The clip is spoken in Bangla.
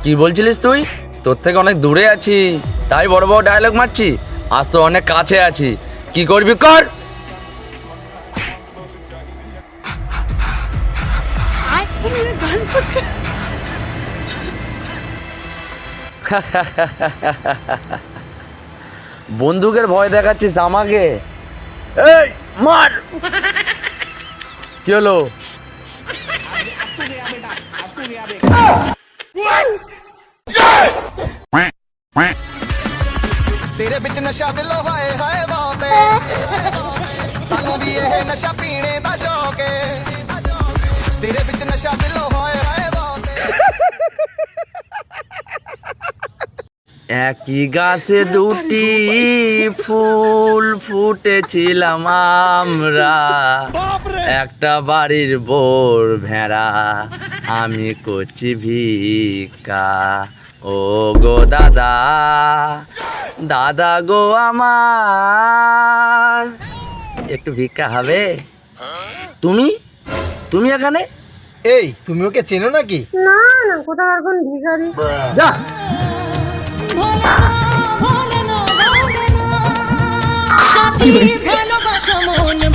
কি বলছিলিস তুই? তোর থেকে অনেক দূরে আছি তাই বড় বড় ডায়লগ মারছি। আজ তো অনেক কাছে আছি, কি করবি কর। বন্দুকের ভয় দেখাচ্ছিস আমাকে? এই মার। কি হলো? तेरे बिच नशा बिलो हाय हाय बाते सानू भी ये नशा पीने दा शौक है तेरे बिच नशा बिलो हाय हाय बाते একই গাছে দুটি ফুল ফুটেছিলাম আমরা, একটা বাড়ির বোর ভেড়া, আমি করছি ভিক্ষা। ও গো দাদা, দাদা গো আমার, একটু ভিক্ষা হবে? তুমি তুমি এখানে? এই তুমি ওকে চেনো নাকি? না না, কোথাকার কোন ভিখারি। যা। ভালোবাসা মনে